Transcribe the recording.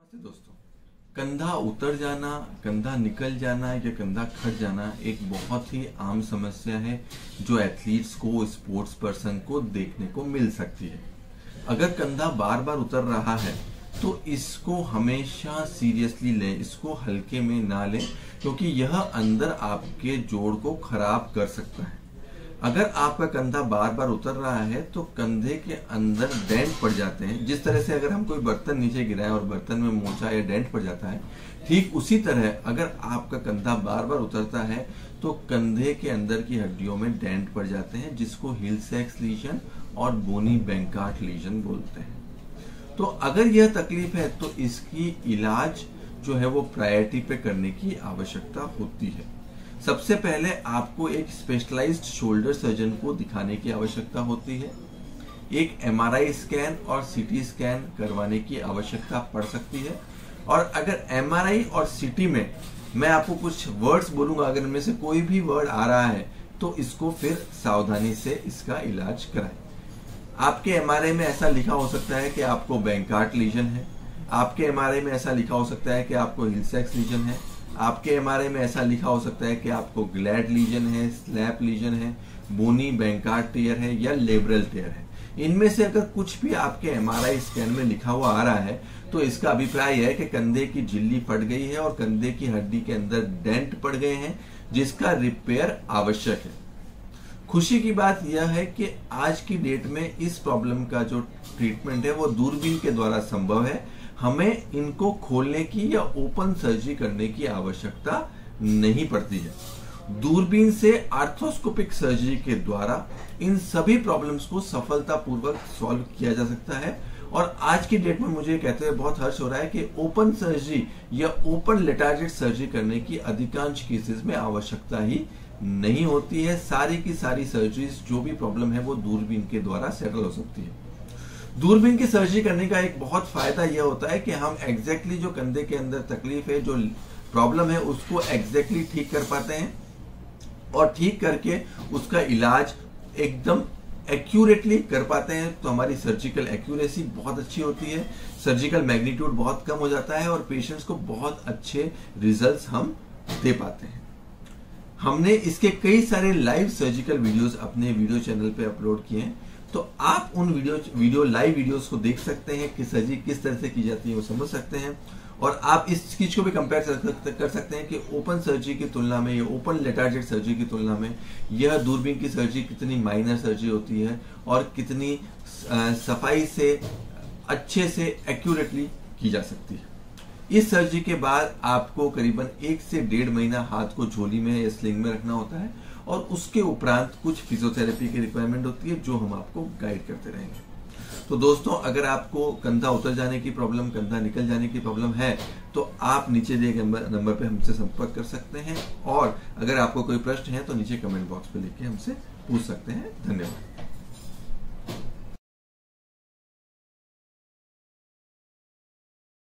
नमस्ते दोस्तों। कंधा उतर जाना, कंधा निकल जाना या कंधा खट जाना एक बहुत ही आम समस्या है जो एथलीट्स को, स्पोर्ट्स पर्सन को देखने को मिल सकती है। अगर कंधा बार बार उतर रहा है तो इसको हमेशा सीरियसली लें, इसको हल्के में ना लें, क्योंकि यह अंदर आपके जोड़ को खराब कर सकता है। अगर आपका कंधा बार बार उतर रहा है तो कंधे के अंदर डेंट पड़ जाते हैं। जिस तरह से अगर हम कोई बर्तन नीचे गिराएं और बर्तन में मोचा या डेंट पड़ जाता है, ठीक उसी तरह अगर आपका कंधा बार बार उतरता है तो कंधे के अंदर की हड्डियों में डेंट पड़ जाते हैं, जिसको हिल सैक्स लीजन और बोनी बैंकार्ट लीजन बोलते हैं। तो अगर यह तकलीफ है तो इसकी इलाज जो है वो प्रायोरिटी पे करने की आवश्यकता होती है। सबसे पहले आपको एक स्पेशलाइज्ड शोल्डर सर्जन को दिखाने की आवश्यकता होती है। एक एमआरआई स्कैन और सीटी स्कैन करवाने की आवश्यकता पड़ सकती है। और अगर एमआरआई और सीटी में मैं आपको कुछ वर्ड्स बोलूंगा, अगर इनमें से कोई भी वर्ड आ रहा है तो इसको फिर सावधानी से इसका इलाज कराएं। आपके एमआरआई में ऐसा लिखा हो सकता है कि आपको बैंकार्ट लीजन है, आपके एमआरआई में ऐसा लिखा हो सकता है कि आपको हिल सैक्स लीजन है, आपके एमआरआई में ऐसा लिखा हो सकता है कि आपको ग्लैड लीजन है, स्लैप लीजन है, बोनी बैंकार्ट टियर है या लेब्रल टियर है। इनमें से अगर कुछ भी आपके एमआरआई स्कैन में लिखा हुआ आ रहा है तो इसका अभिप्राय है कि कंधे की झिल्ली फट गई है और कंधे की हड्डी के अंदर डेंट पड़ गए हैं, जिसका रिपेयर आवश्यक है। खुशी की बात यह है कि आज की डेट में इस प्रॉब्लम का जो ट्रीटमेंट है वो दूरबीन के द्वारा संभव है। हमें इनको खोलने की या ओपन सर्जरी करने की आवश्यकता नहीं पड़ती है। दूरबीन से आर्थ्रोस्कोपिक सर्जरी के द्वारा इन सभी प्रॉब्लम्स को सफलतापूर्वक सॉल्व किया जा सकता है। और आज की डेट में मुझे कहते हुए बहुत हर्ष हो रहा है कि ओपन सर्जरी या ओपन लेटार्जेट सर्जरी करने की अधिकांश केसेस में आवश्यकता ही नहीं होती है। सारी की सारी सर्जरीज जो भी प्रॉब्लम है वो दूरबीन के द्वारा सेटल हो सकती है। दूरबीन की सर्जरी करने का एक बहुत फायदा यह होता है कि हम एग्जैक्टली जो कंधे के अंदर तकलीफ है, जो प्रॉब्लम है, उसको एग्जैक्टली ठीक कर पाते हैं और ठीक करके उसका इलाज एकदम एक्यूरेटली कर पाते हैं। तो हमारी सर्जिकल एक्यूरेसी बहुत अच्छी होती है, सर्जिकल मैग्नीट्यूड बहुत कम हो जाता है और पेशेंट्स को बहुत अच्छे रिजल्ट्स हम दे पाते हैं। हमने इसके कई सारे लाइव सर्जिकल वीडियोस अपने वीडियो चैनल पे अपलोड किए हैं, तो आप उन लाइव वीडियोस को देख सकते हैं कि सर्जरी किस तरह से की जाती है, वो समझ सकते हैं। और आप इस चीज को भी कंपेयर कर सकते हैं कि ओपन सर्जरी की तुलना में या ओपन लेटार्जेट सर्जरी की तुलना में यह दूरबीन की सर्जरी कितनी माइनर सर्जरी होती है और कितनी सफाई से, अच्छे से, एक्यूरेटली की जा सकती है। इस सर्जरी के बाद आपको करीबन 1 से 1.5 महीना हाथ को झोली में या स्लिंग में रखना होता है और उसके उपरांत कुछ फिजियोथेरेपी की रिक्वायरमेंट होती है जो हम आपको गाइड करते रहेंगे। तो दोस्तों, अगर आपको कंधा उतर जाने की प्रॉब्लम, कंधा निकल जाने की प्रॉब्लम है तो आप नीचे दिए गए नंबर पे हमसे संपर्क कर सकते हैं और अगर आपको कोई प्रश्न है तो नीचे कमेंट बॉक्स पे लिख के हमसे पूछ सकते हैं। धन्यवाद।